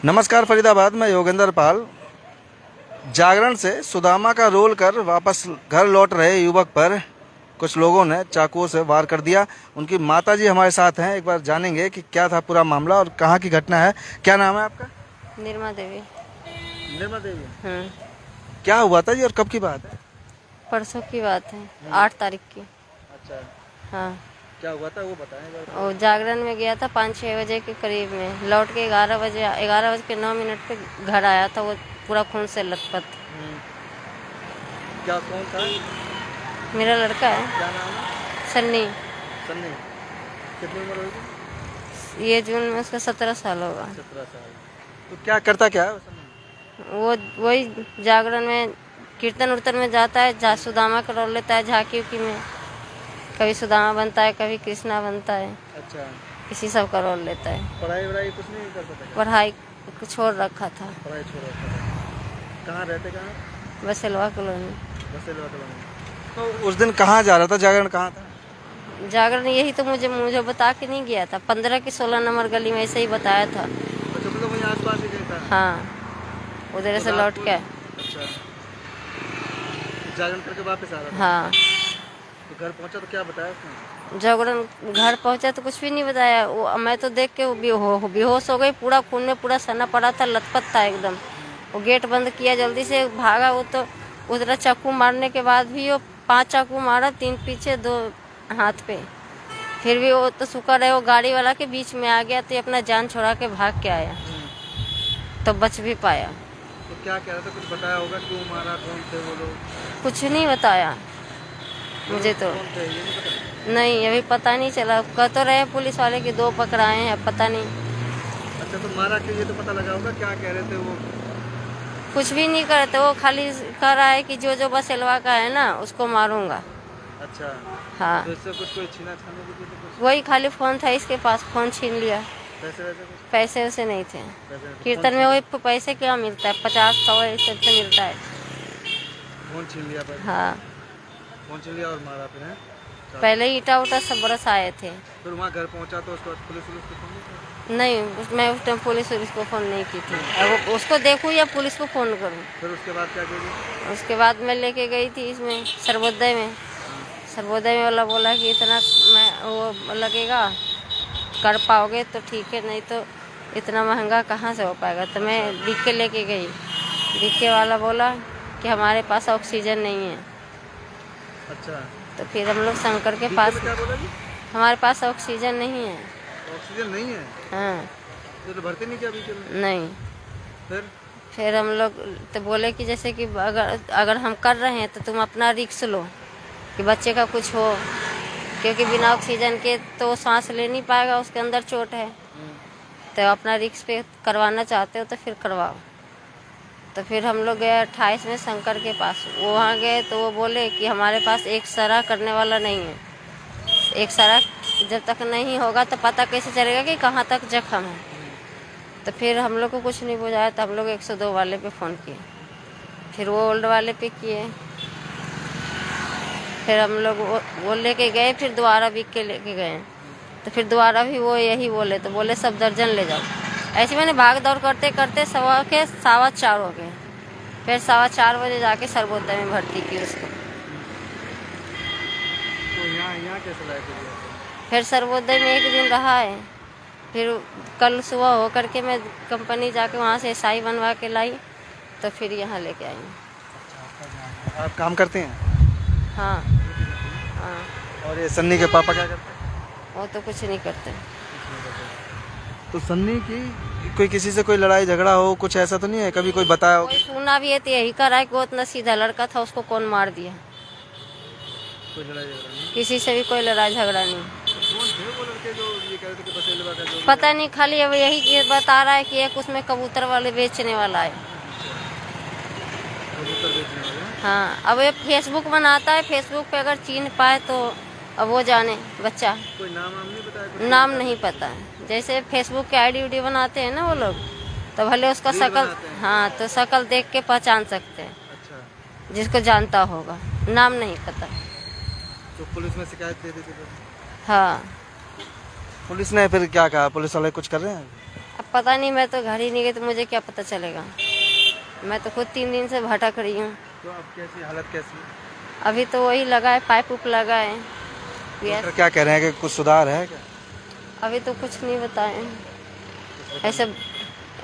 नमस्कार फरीदाबाद में योगेंद्र पाल। जागरण से सुदामा का रोल कर वापस घर लौट रहे युवक पर कुछ लोगों ने चाकुओं से वार कर दिया। उनकी माताजी हमारे साथ हैं, एक बार जानेंगे कि क्या था पूरा मामला और कहाँ की घटना है। क्या नाम है आपका? निर्मा देवी। निर्मा देवी। क्या हुआ था जी और कब की बात है? परसों की बात है, 8 तारीख की। अच्छा, हाँ, क्या हुआ था वो बताएं। और जागरण में गया था 5-6 बजे के करीब में, लौट के 11 बज के 9 मिनट पे घर आया था। वो पूरा खून से लथपथ। क्या कौन था? मेरा लड़का है क्या नाम है? सन्नी। सन्नी। कितनी उम्र होगी? ये जून में उसका 17 साल होगा। 17 साल। तो क्या करता क्या है वो सन्नी? वो वही जागरण में कीर्तन उर्तन में जाता है, सुदामा का रोल लेता है झांकी उकी में। कभी सुदामा बनता है, कभी कृष्णा बनता है। अच्छा, इसी सब का रोल लेता है। पढ़ाई वढ़ाई कुछ नहीं करता था? पढ़ाई को छोड़ रखा था। पढ़ाई छोड़ रखा था। कहाँ रहते? कहाँ? बसेलवा कॉलोनी। बसेलवा कॉलोनी। तो उस दिन कहाँ जा रहा था? जागरण कहाँ था? जागरण यही तो मुझे बता के नहीं गया था। 15 की 16 नंबर गली में ऐसे ही बताया था। अच्छा, मतलब वहीं आसपास ही कहीं था? हाँ, उधर तो से रात लौट को- के। अच्छा, जागरण करके वापस आ रहा था? हाँ, तो घर पहुंचा तो क्या बताया उसने? जागरण घर पहुंचा तो कुछ भी नहीं बताया। वो मैं तो देख के वो बेहोश हो गई। पूरा खून में पूरा सना पड़ा था, लथपथ था एकदम। वो गेट बंद किया, जल्दी से भागा। वो तो उधर चाकू मारने के बाद भी वो 5 चाकू मारा, 3 पीछे 2 हाथ पे। फिर भी वो तो शुक्र है वो गाड़ी वाला के बीच में आ गया, तो ये अपना जान छोड़ा के भाग के आया, तो बच भी पाया। तो क्या कह रहा था? कुछ बताया होगा क्यों मारा, कौन थे वो लोग? कुछ नहीं बताया मुझे तो। कौन थे ये नहीं पता? नहीं, अभी पता नहीं चला। कह तो रहे पुलिस वाले कि 2 पकड़ाए हैं, पता नहीं। अच्छा, तो मारा क्यों ये तो पता लगा होगा? क्या कह रहे थे वो? कुछ भी नहीं करते। वो खाली कह रहा है कि जो जो बसेलवा का है ना उसको मारूंगा। अच्छा, हाँ, तो इससे कुछ कोई छीना छाने की तो कुछ वही खाली फोन था इसके पास, फोन छीन लिया। पैसे वैसे कुछ? पैसे वैसे नहीं थे। पैसे नहीं, तो कीर्तन में वही पैसे क्या मिलता है, 50-100 इस तरह से मिलता है। फोन छीन लिया? पैसे हाँ, फोन छीन लिया और मारा फिर है? पहले ईटा उटा सब बरस आए थे। फिर वहाँ घर पहुँचा तो उसके बाद पुलिस को फोन नहीं किया? नहीं, मैं उस टाइम पुलिस को फ़ोन नहीं की थी। अब उसको देखूँ या पुलिस को फ़ोन करूँ? फिर उसके बाद क्या कीजिए? उसके बाद मैं लेके गई थी इसमें सर्वोदय में। सर्वोदय में वाला बोला कि इतना मैं वो लगेगा, कर पाओगे तो ठीक है, नहीं तो इतना महंगा कहाँ से हो पाएगा। तो मैं बीके लेके गई। बीके वाला बोला कि हमारे पास ऑक्सीजन नहीं है। अच्छा, तो फिर हम लोग शंकर के बीके पास, में क्या बोला जी? हमारे पास ऑक्सीजन नहीं है। ऑक्सीजन नहीं है? हाँ, तो भर्ती नहीं किया बीके में? नहीं। फिर हम लोग तो बोले कि जैसे कि अगर हम कर रहे हैं तो तुम अपना रिक्स लो कि बच्चे का कुछ हो, क्योंकि बिना ऑक्सीजन के तो सांस ले नहीं पाएगा, उसके अंदर चोट है। तो अपना रिक्स पे करवाना चाहते हो तो फिर करवाओ। तो फिर हम लोग गए 28 में शंकर के पास। वो वहाँ गए तो वो बोले कि हमारे पास एक्सरा करने वाला नहीं है। एक्सरा जब तक नहीं होगा तो पता कैसे चलेगा कि कहाँ तक जख्म है। तो फिर हम लोग को कुछ नहीं बुझाया, तो हम लोग 102 वाले पे फ़ोन किए। फिर वो ओल्ड वाले पे किए। फिर हम लोग वो लेके गए, फिर दोबारा बिक के लेके गए। तो फिर दोबारा भी वो यही बोले, तो बोले सब दर्जन ले जाओ। ऐसे मैंने भाग दौड़ करते करते 4:15 हो गए। फिर 4:15 बजे जाके सर्वोदय में भर्ती की उसको। तो यहाँ कैसे लाए थे? फिर सर्वोदय में 1 दिन रहा है। फिर कल सुबह हो करके मैं कंपनी जाके वहाँ से SI बनवा के लाई, तो फिर यहाँ लेके आई। आप काम करते हैं? हाँ, हाँ, और ये सन्नी के पापा क्या करते हैं? वो तो कुछ नहीं करते। तो सन्नी की कोई किसी से कोई लड़ाई झगड़ा हो, कुछ ऐसा तो नहीं है? कभी कोई बताया हो? कोई सुना भी है तो यही कर रहा है कि वो इतना सीधा लड़का था, उसको कौन मार दिया। कोई लड़ाई झगड़ा नहीं? किसी से भी कोई लड़ाई झगड़ा नहीं। कौन थे वो लड़के जो ये कह रहे थे कि बसेलवा का जो? पता नहीं, खाली अब यही बता रहा है कि एक उसमें कबूतर वाले बेचने वाला है। कबूतर बेचने वाले हैं? हाँ, अब ये फेसबुक बनाता है, फेसबुक पे अगर चिन्ह पाए तो अब वो जाने बच्चा। कोई नाम नहीं बताया? नाम नहीं पता है। जैसे फेसबुक के ID उडी बनाते हैं ना वो लोग, तो भले उसका रील शकल, बनाते हैं? हाँ, तो शकल देख के पहचान सकते हैं, अच्छा, जिसको जानता होगा। नाम नहीं पता। तो पुलिस में शिकायत दे दी थी फिर? हाँ, पुलिस ने फिर क्या कहा? पुलिस वाले कुछ कर रहे हैं? अब पता नहीं, मैं तो घर ही नहीं गई तो मुझे क्या पता चलेगा। मैं तो खुद 3 दिन से भटक रही हूँ। तो अब कैसी हालत कैसी है? अभी तो वही लगा है, पाइप उप लगा है। डॉक्टर क्या कह रहे हैं कि कुछ सुधार है क्या? अभी तो कुछ नहीं बताए ऐसे।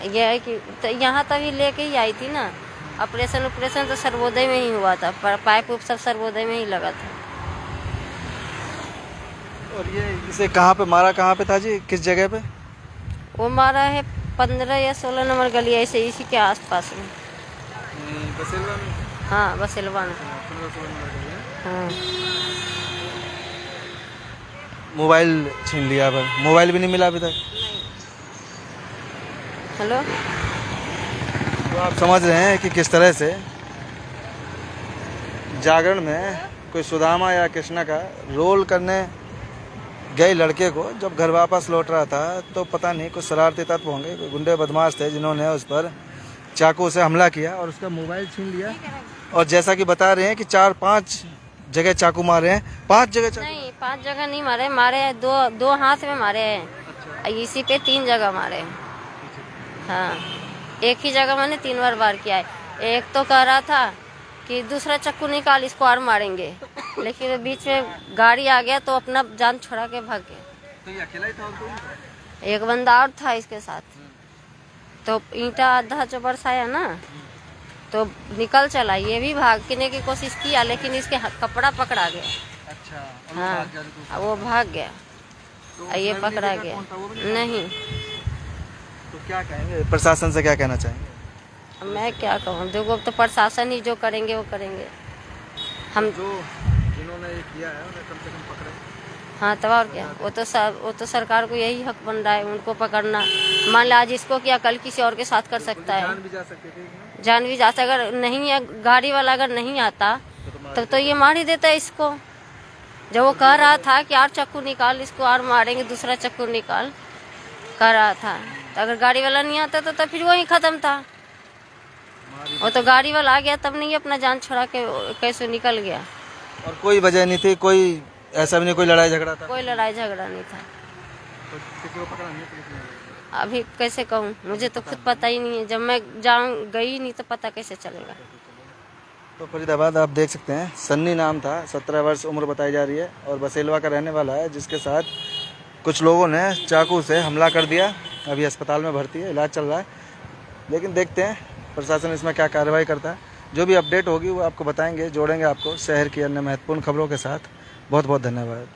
ये है कि तो यहाँ तभी लेके ही आई थी ना। ऑपरेशन तो सर्वोदय में ही हुआ था, पर पाइप उप सब सर्वोदय में ही लगा था। और ये इसे कहाँ पे मारा, कहाँ पे था जी, किस जगह पे? वो मारा है 15 या 16 नंबर गली ऐसे इसी के आसपास में। बसेलवा में। हाँ, बसेलवा में। हाँ। मोबाइल छीन लिया, पर मोबाइल भी नहीं मिला अभी तक। हेलो। तो आप समझ रहे हैं कि किस तरह से जागरण में कोई सुदामा या कृष्णा का रोल करने गए लड़के को जब घर वापस लौट रहा था तो पता नहीं कुछ शरारती तत्व होंगे, कोई गुंडे बदमाश थे जिन्होंने उस पर चाकू से हमला किया और उसका मोबाइल छीन लिया। और जैसा कि बता रहे हैं कि 4-5 जगह चाकू मारे हैं। 5 जगह चाकू? नहीं, 5 जगह नहीं मारे, मारे हैं दो हाथ में मारे हैं। अच्छा। इसी पे 3 जगह मारे हैं। हाँ, एक ही जगह मैंने 3 बार वार किया है। एक तो कह रहा था कि दूसरा चाकू निकाल, इसको और मारेंगे, लेकिन बीच में गाड़ी आ गया तो अपना जान छुड़ा के भाग गया। तो ये अकेला ही था और कोई नहीं था? एक बंदा और था इसके साथ। तो ईंटा आधा जो बरसाया ना तो निकल चला, ये भी भागने की कोशिश किया लेकिन इसके कपड़ा पकड़ा गया। अच्छा। हाँ, वो भाग गया और ये पकड़ा गया। नहीं, तो क्या कहेंगे, प्रशासन से क्या कहना चाहेंगे? मैं क्या कहूँ, देखो अब तो प्रशासन ही जो करेंगे वो करेंगे। हम जो जिन्होंने ये किया है उन्हें कम से कम पकड़े। हाँ, तब और क्या, वो तो सरकार को यही हक बन रहा है उनको पकड़ना। मान लो आज इसको किया, कल किसी और के साथ कर सकता है। जान भी जा सकती थी। जान भी जा सकता, अगर नहीं है गाड़ी वाला अगर नहीं आता तब तो ये मार ही देता है इसको। जब वो कह रहा था कि और चाकू निकाल, इसको और मारेंगे, दूसरा चाकू निकाल कह रहा था, तो अगर गाड़ी वाला नहीं आता तो फिर वही खत्म था। वो तो गाड़ी वाला आ गया तब नहीं अपना जान छुड़ा के कैसे निकल गया। और कोई वजह नहीं थी, कोई ऐसा भी नहीं कोई लड़ाई झगड़ा था? कोई लड़ाई झगड़ा नहीं था। तो किसी को पकड़ा नहीं पुलिस ने? अभी कैसे कहूँ, मुझे तो खुद पता ही नहीं है। जब मैं गई नहीं तो पता कैसे चलेगा। तो फरीदाबाद आप देख सकते हैं, सन्नी नाम था, 17 वर्ष उम्र बताई जा रही है और बसेलवा का रहने वाला है, जिसके साथ कुछ लोगों ने चाकू से हमला कर दिया। अभी अस्पताल में भर्ती है, इलाज चल रहा है, लेकिन देखते हैं प्रशासन इसमें क्या कार्रवाई करता है। जो भी अपडेट होगी वो आपको बताएंगे, जोड़ेंगे आपको शहर की अन्य महत्वपूर्ण खबरों के साथ। बहुत बहुत धन्यवाद।